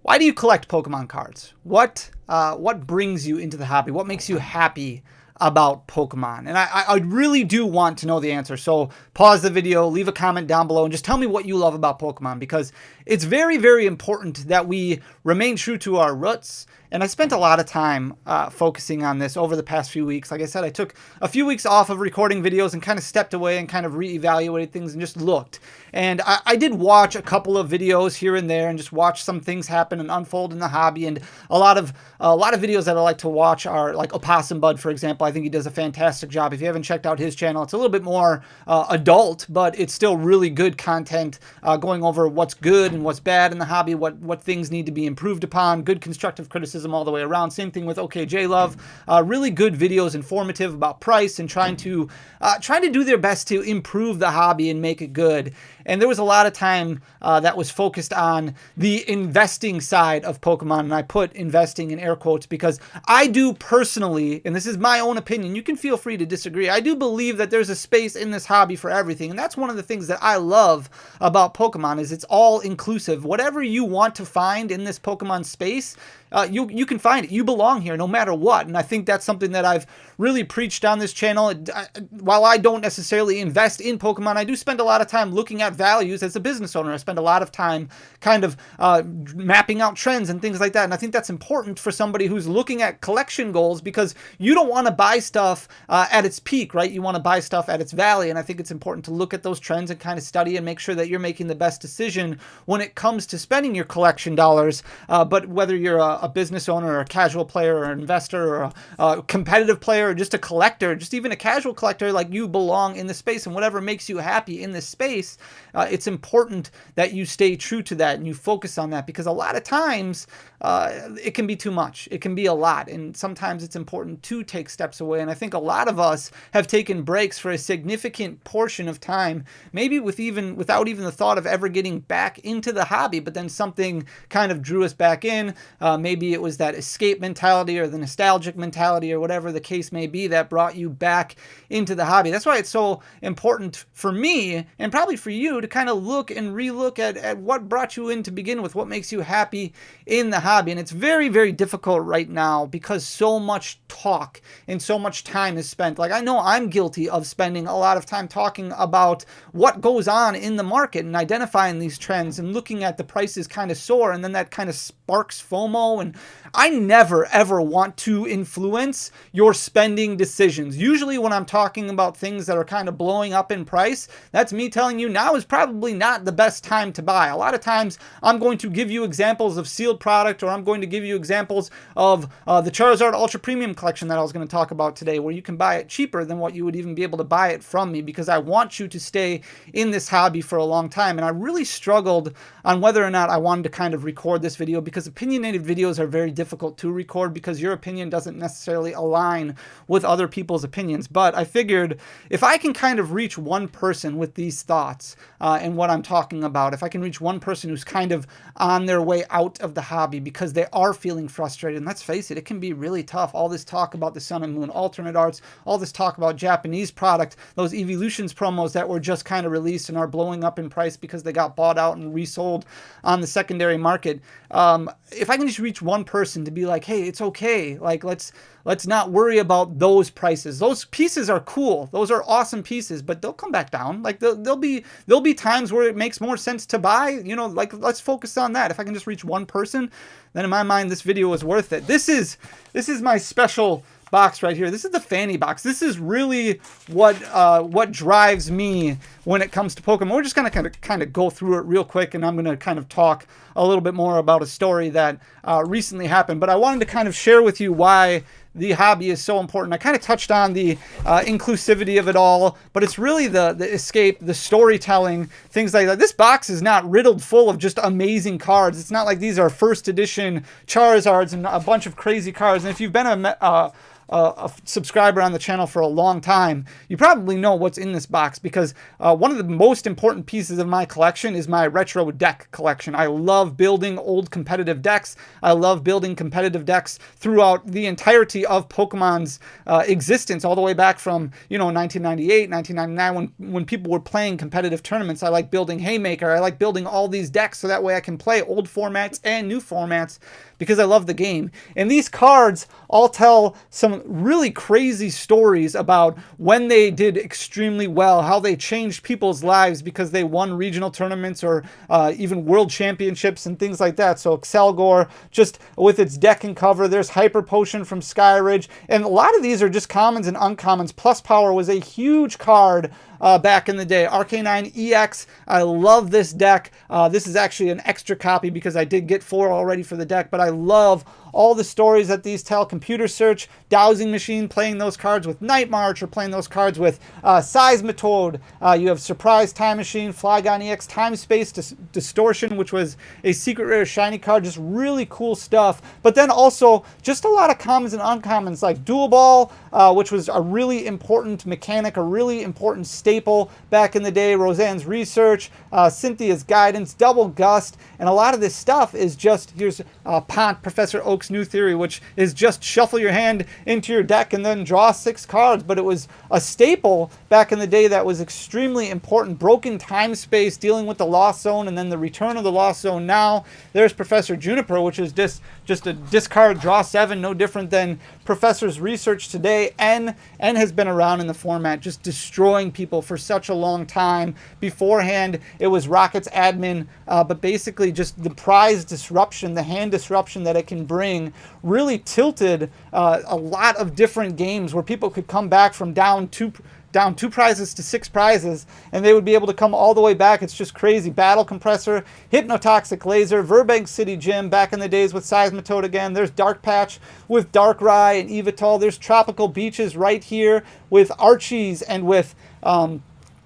Why do you collect Pokemon cards? What brings you into the hobby? What makes you happy about Pokemon? And I really do want to know the answer. So pause the video, leave a comment down below, and just tell me what you love about Pokemon, because it's very, very important that we remain true to our roots. And I spent a lot of time focusing on this over the past few weeks. Like I said, I took a few weeks off of recording videos and kind of stepped away and kind of reevaluated things and just looked. And I did watch a couple of videos here and there and just watch some things happen and unfold in the hobby. And a lot of videos that I like to watch are like Opossum Bud, for example. I think he does a fantastic job. If you haven't checked out his channel, it's a little bit more adult, but it's still really good content going over what's good and what's bad in the hobby, what things need to be improved upon, good constructive criticism all the way around. Same thing with OKJ Love. Really good videos, informative about price and trying to do their best to improve the hobby and make it good. And there was a lot of time that was focused on the investing side of Pokemon, and I put investing in air quotes because I do personally, and this is my own opinion, you can feel free to disagree, I do believe that there's a space in this hobby for everything. And that's one of the things that I love about Pokemon, is it's all inclusive. Whatever you want to find in this Pokemon space, you can find it. You belong here no matter what. And I think that's something that I've really preached on this channel. While I don't necessarily invest in Pokemon, I do spend a lot of time looking at values as a business owner. I spend a lot of time kind of mapping out trends and things like that. And I think that's important for somebody who's looking at collection goals, because you don't want to buy stuff at its peak, right? You want to buy stuff at its valley. And I think it's important to look at those trends and kind of study and make sure that you're making the best decision when it comes to spending your collection dollars. But whether you're a business owner or a casual player or an investor or a competitive player or just a collector, just even a casual collector, like, you belong in the space, and whatever makes you happy in this space, it's important that you stay true to that and you focus on that, because a lot of times it can be too much. It can be a lot, and sometimes it's important to take steps away. And I think a lot of us have taken breaks for a significant portion of time, maybe without even the thought of ever getting back into the hobby, but then something kind of drew us back in. Maybe it was that escape mentality or the nostalgic mentality or whatever the case may be that brought you back into the hobby. That's why it's so important for me, and probably for you, to kind of look and relook at what brought you in to begin with, what makes you happy in the hobby. And it's very, very difficult right now because so much talk and so much time is spent. Like, I know I'm guilty of spending a lot of time talking about what goes on in the market and identifying these trends and looking at the prices kind of soar, and then that kind of sparks FOMO. And I never ever want to influence your spending decisions. Usually when I'm talking about things that are kind of blowing up in price, that's me telling you now is probably not the best time to buy. A lot of times I'm going to give you examples of sealed product, or I'm going to give you examples of the Charizard Ultra Premium collection that I was going to talk about today, where you can buy it cheaper than what you would even be able to buy it from me, because I want you to stay in this hobby for a long time. And I really struggled on whether or not I wanted to kind of record this video, because opinionated videos are very difficult to record because your opinion doesn't necessarily align with other people's opinions. But I figured if I can kind of reach one person with these thoughts and what I'm talking about, if I can reach one person who's kind of on their way out of the hobby because they are feeling frustrated, and let's face it, it can be really tough. All this talk about the Sun and Moon alternate arts, all this talk about Japanese product, those Evolutions promos that were just kind of released and are blowing up in price because they got bought out and resold on the secondary market. If I can just reach one person to be like, hey, it's okay. Like, let's not worry about those prices. Those pieces are cool. Those are awesome pieces, but they'll come back down. Like, there'll be times where it makes more sense to buy, you know, like, let's focus on that. If I can just reach one person, then in my mind, this video is worth it. This is my special box right here. This is the fanny box. This is really what drives me when it comes to Pokemon. We're just gonna kind of go through it real quick, and I'm gonna kind of talk a little bit more about a story that recently happened. But I wanted to kind of share with you why the hobby is so important. I kind of touched on the inclusivity of it all, but it's really the escape, the storytelling, things like that. This box is not riddled full of just amazing cards. It's not like these are first edition Charizards and a bunch of crazy cards. And if you've been a subscriber on the channel for a long time, you probably know what's in this box, because one of the most important pieces of my collection is my retro deck collection. I love building old competitive decks. I love building competitive decks throughout the entirety of Pokemon's existence, all the way back from, 1998, 1999, when people were playing competitive tournaments. I like building Haymaker. I like building all these decks so that way I can play old formats and new formats, because I love the game. And these cards all tell some really crazy stories about when they did extremely well, how they changed people's lives because they won regional tournaments or even world championships and things like that. So Excelgor, just with its deck and cover. There's Hyper Potion from Skyridge. And a lot of these are just commons and uncommons. Plus Power was a huge card back in the day. Arcanine EX, I love this deck. This is actually an extra copy because I did get 4 already for the deck, but I love all the stories that these tell. Computer Search, Dowsing Machine, playing those cards with Night March, or playing those cards with Seismitoad. You have Surprise Time Machine, Flygon EX, Time Space Distortion, which was a secret rare shiny card. Just really cool stuff. But then also just a lot of commons and uncommons, like Dual Ball, which was a really important mechanic, a really important staple back in the day. Roseanne's Research, Cynthia's Guidance, Double Gust, and a lot of this stuff is just, here's Pont, Professor Oak's New Theory, which is just shuffle your hand into your deck and then draw 6 cards. But it was a staple back in the day that was extremely important. Broken Time Space, dealing with the Lost Zone and then the return of the Lost Zone. Now there's Professor Juniper, which is just a discard, draw 7, no different than Professor's Research today. N has been around in the format, just destroying people for such a long time. Beforehand, it was Rocket's admin, but basically just the prize disruption, the hand disruption that it can bring, really tilted a lot of different games where people could come back from down 2 prizes to 6 prizes, and they would be able to come all the way back. It's just crazy. Battle Compressor, Hypnotoxic Laser, Verbank City Gym back in the days with Seismitoad again. There's Dark Patch with Darkrai and Evital. There's Tropical Beaches right here with Archies, and with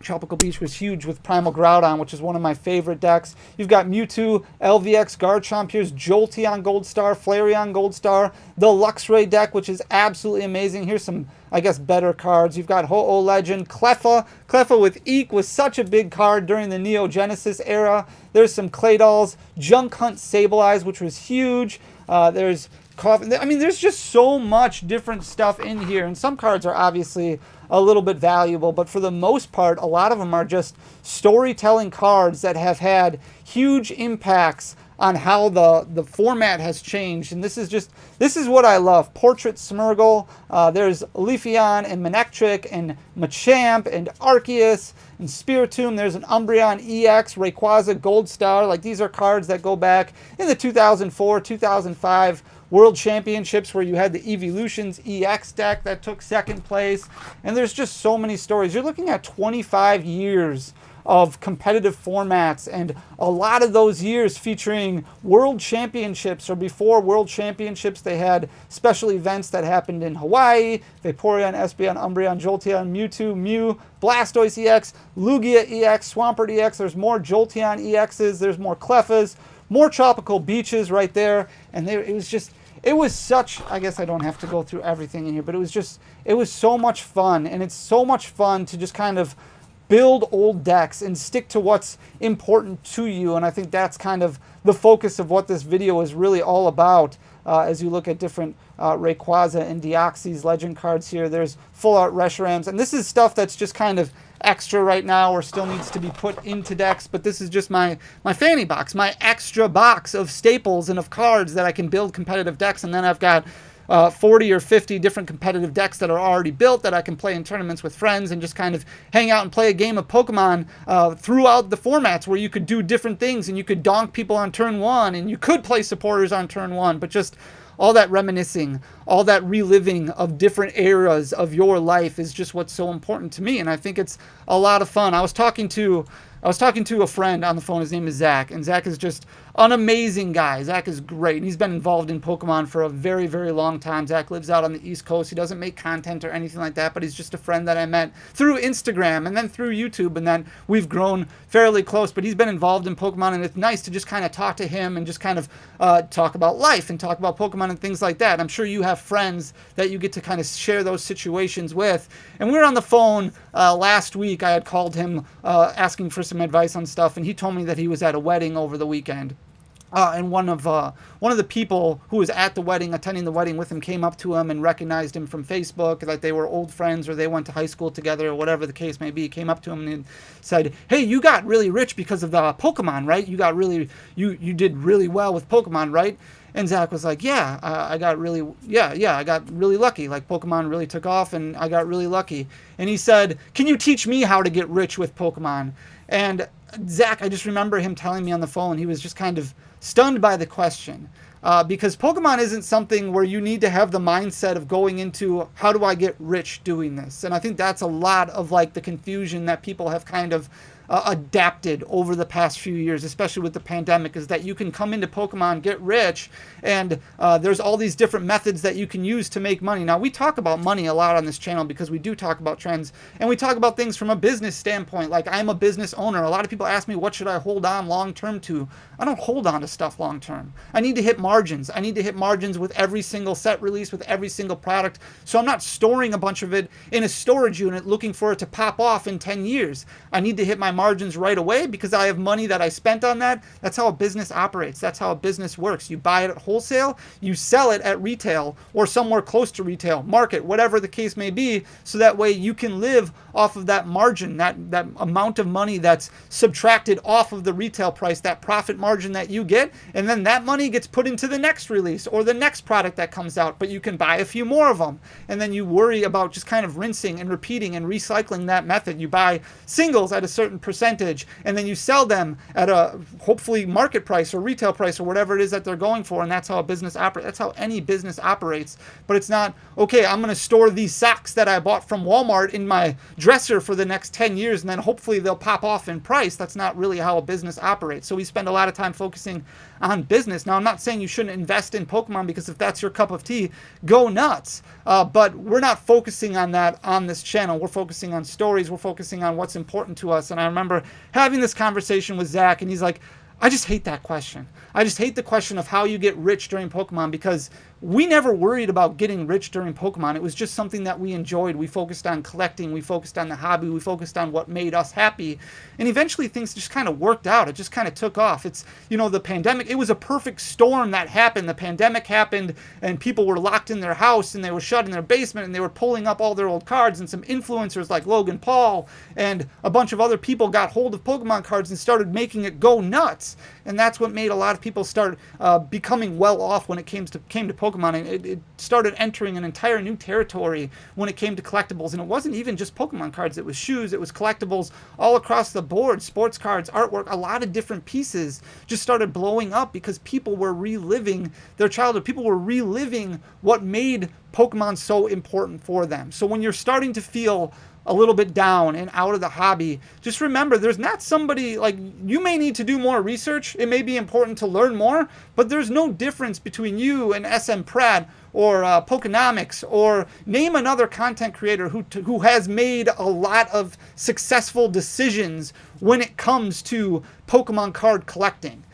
Tropical Beach was huge with Primal Groudon, which is one of my favorite decks. You've got Mewtwo, LVX, Garchomp. Here's Jolteon Gold Star, Flareon Gold Star, the Luxray deck, which is absolutely amazing. Here's some, I guess, better cards. You've got Ho-Oh Legend, Cleffa. Cleffa with Eek was such a big card during the Neo Genesis era. There's some Claydolls, Junk Hunt Sableye, which was huge. There's I mean, there's just so much different stuff in here, and some cards are obviously a little bit valuable, but for the most part, a lot of them are just storytelling cards that have had huge impacts on how the format has changed. And this is what I love. Portrait Smeargle, there's Leafeon and Manectric and Machamp and Arceus and Spiritomb. There's an Umbreon EX, Rayquaza Gold Star. Like, these are cards that go back in the 2004, 2005 World Championships, where you had the Evolutions EX deck that took 2nd place. And there's just so many stories. You're looking at 25 years of competitive formats, and a lot of those years featuring World Championships, or before World Championships they had special events that happened in Hawaii. Vaporeon, Espeon, Umbreon, Jolteon, Mewtwo, Mew, Blastoise EX, Lugia EX, Swampert EX. There's more Jolteon EXs, there's more Cleffas, more Tropical Beaches right there. And it was such, I guess I don't have to go through everything in here, but it was so much fun. And it's so much fun to just kind of build old decks and stick to what's important to you. And I think that's kind of the focus of what this video is really all about. As you look at different Rayquaza and Deoxys legend cards here, there's full art Reshurams, and this is stuff that's just kind of extra right now, or still needs to be put into decks. But this is just my fanny box, my extra box of staples and of cards that I can build competitive decks. And then I've got 40 or 50 different competitive decks that are already built that I can play in tournaments with friends and just kind of hang out and play a game of Pokemon throughout the formats, where you could do different things and you could donk people on turn 1 and you could play supporters on turn 1. But just all that reminiscing, all that reliving of different eras of your life is just what's so important to me. And I think it's a lot of fun. I was talking to a friend on the phone. His name is Zach, and Zach is just an amazing guy. Zach is great. And he's been involved in Pokemon for a very, very long time. Zach lives out on the East Coast. He doesn't make content or anything like that, but he's just a friend that I met through Instagram and then through YouTube. And then we've grown fairly close, but he's been involved in Pokemon, and it's nice to just kind of talk to him and just kind of talk about life and talk about Pokemon and things like that. I'm sure you have friends that you get to kind of share those situations with. And we were on the phone last week. I had called him asking for some advice on stuff, and he told me that he was at a wedding over the weekend. And one of the people who was at the wedding, attending the wedding with him, came up to him and recognized him from Facebook, like they were old friends or they went to high school together or whatever the case may be. Came up to him and said, "Hey, you got really rich because of the Pokemon, right? You got really, you did really well with Pokemon, right?" And Zach was like, "Yeah, I got really lucky. Like Pokemon really took off, and I got really lucky." And he said, "Can you teach me how to get rich with Pokemon?" And Zach, I just remember him telling me on the phone, he was just kind of stunned by the question, because Pokemon isn't something where you need to have the mindset of going into, how do I get rich doing this? And I think that's a lot of like the confusion that people have kind of adapted over the past few years, especially with the pandemic, is that you can come into Pokemon, get rich, and there's all these different methods that you can use to make money. Now, we talk about money a lot on this channel because we do talk about trends, and we talk about things from a business standpoint. Like, I'm a business owner. A lot of people ask me, what should I hold on long term to? I don't hold on to stuff long term. I need to hit margins. I need to hit margins with every single set release, with every single product. So I'm not storing a bunch of it in a storage unit looking for it to pop off in 10 years. I need to hit my margins right away because I have money that I spent on that. That's how a business operates. That's how a business works. You buy it at wholesale, you sell it at retail or somewhere close to retail, market, whatever the case may be, so that way you can live off of that margin, that amount of money that's subtracted off of the retail price, that profit margin that you get, and then that money gets put into the next release or the next product that comes out, but you can buy a few more of them. And then you worry about just kind of rinsing and repeating and recycling that method. You buy singles at a certain percentage, and then you sell them at a hopefully market price or retail price or whatever it is that they're going for, and that's how a business operates. That's how any business operates. But it's not, okay, I'm going to store these socks that I bought from Walmart in my dresser for the next 10 years, and then hopefully they'll pop off in price. That's not really how a business operates. So we spend a lot of time focusing on business. Now, I'm not saying you shouldn't invest in Pokemon, because if that's your cup of tea, go nuts. But we're not focusing on that on this channel. We're focusing on stories. We're focusing on what's important to us. And I remember having this conversation with Zach, and he's like, I just hate that question. I just hate the question of how you get rich during Pokemon, because we never worried about getting rich during Pokemon. It was just something that we enjoyed. We focused on collecting. We focused on the hobby. We focused on what made us happy. And eventually things just kind of worked out. It just kind of took off. It's, the pandemic, it was a perfect storm that happened. The pandemic happened, and people were locked in their house, and they were shut in their basement, and they were pulling up all their old cards, and some influencers like Logan Paul and a bunch of other people got hold of Pokemon cards and started making it go nuts. And that's what made a lot of people start becoming well off when it came to Pokemon. And it started entering an entire new territory when it came to collectibles. And it wasn't even just Pokemon cards. It was shoes. It was collectibles all across the board. Sports cards, artwork, a lot of different pieces just started blowing up because people were reliving their childhood. People were reliving what made Pokemon so important for them. So when you're starting to feel a little bit down and out of the hobby, just remember, there's not somebody, like, you may need to do more research. It may be important to learn more, but there's no difference between you and SM Pratt or Pokenomics, or name another content creator who has made a lot of successful decisions when it comes to Pokemon card collecting.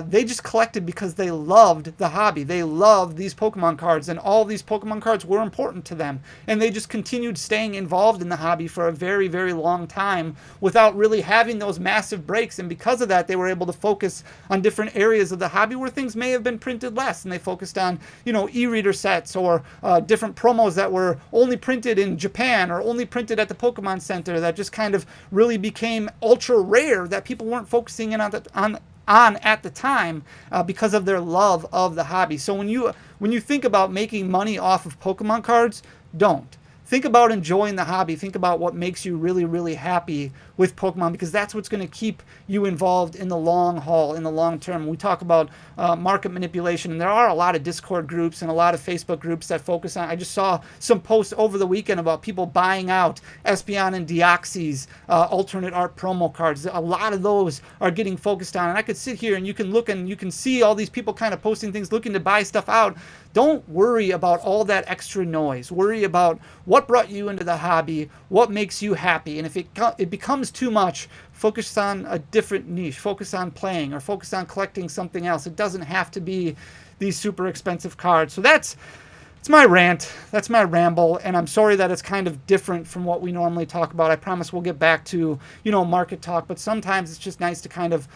They just collected because they loved the hobby. They loved these Pokemon cards, and all these Pokemon cards were important to them. And they just continued staying involved in the hobby for a very, very long time without really having those massive breaks. And because of that, they were able to focus on different areas of the hobby where things may have been printed less. And they focused on, e-reader sets, or different promos that were only printed in Japan or only printed at the Pokemon Center, that just kind of really became ultra rare, that people weren't focusing in on at the time because of their love of the hobby. So when you think about making money off of Pokemon cards, don't. think about enjoying the hobby. Think about what makes you really, really happy with Pokemon, because that's what's going to keep you involved in the long haul, in the long term. We talk about market manipulation, and there are a lot of Discord groups and a lot of Facebook groups that focus on. I just saw some posts over the weekend about people buying out Espeon and Deoxys alternate art promo cards. A lot of those are getting focused on, and I could sit here and you can look and you can see all these people kind of posting things, looking to buy stuff out. Don't worry about all that extra noise. Worry about what brought you into the hobby, what makes you happy. And if it becomes too much, focus on a different niche. Focus on playing, or focus on collecting something else. It doesn't have to be these super expensive cards. So that's my rant. That's my ramble, and I'm sorry that it's kind of different from what we normally talk about. I promise we'll get back to, market talk, but sometimes it's just nice to kind of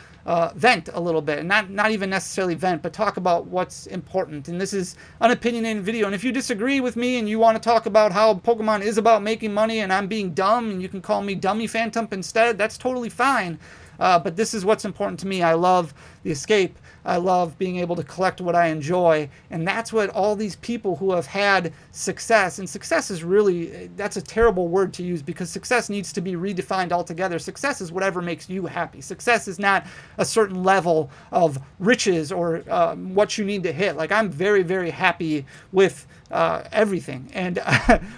vent a little bit, and not even necessarily vent, but talk about what's important. And this is an opinionated video, and if you disagree with me and you want to talk about how Pokemon is about making money and I'm being dumb, and you can call me dannyphantump instead, that's totally fine. But this is what's important to me. I love the escape. I love being able to collect what I enjoy. And that's what all these people who have had success, and success is really, that's a terrible word to use, because success needs to be redefined altogether. Success is whatever makes you happy. Success is not a certain level of riches or what you need to hit. Like, I'm very, very happy with everything. And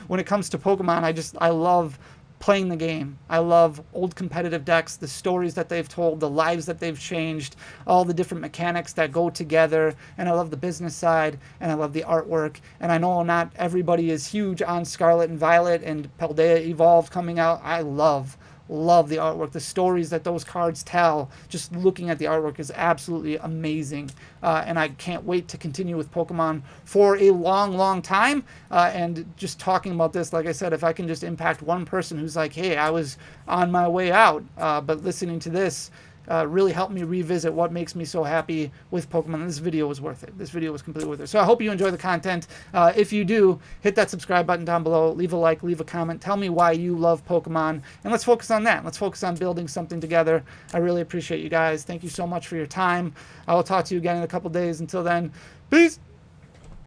when it comes to Pokemon, I love playing the game. I love old competitive decks, the stories that they've told, the lives that they've changed, all the different mechanics that go together, and I love the business side, and I love the artwork. And I know not everybody is huge on Scarlet and Violet and Paldea Evolved coming out. I love the artwork. The stories that those cards tell, just looking at the artwork, is absolutely amazing. And I can't wait to continue with Pokemon for a long time. And just talking about this, like I said, if I can just impact one person who's like, hey, I was on my way out, but listening to this really helped me revisit what makes me so happy with Pokemon. This video was worth it. This video was completely worth it. So I hope you enjoy the content. If you do, hit that subscribe button down below, leave a like, leave a comment, tell me why you love Pokemon, and let's focus on that. Let's focus on building something together. I really appreciate you guys. Thank you so much for your time. I will talk to you again in a couple days. Until then, peace.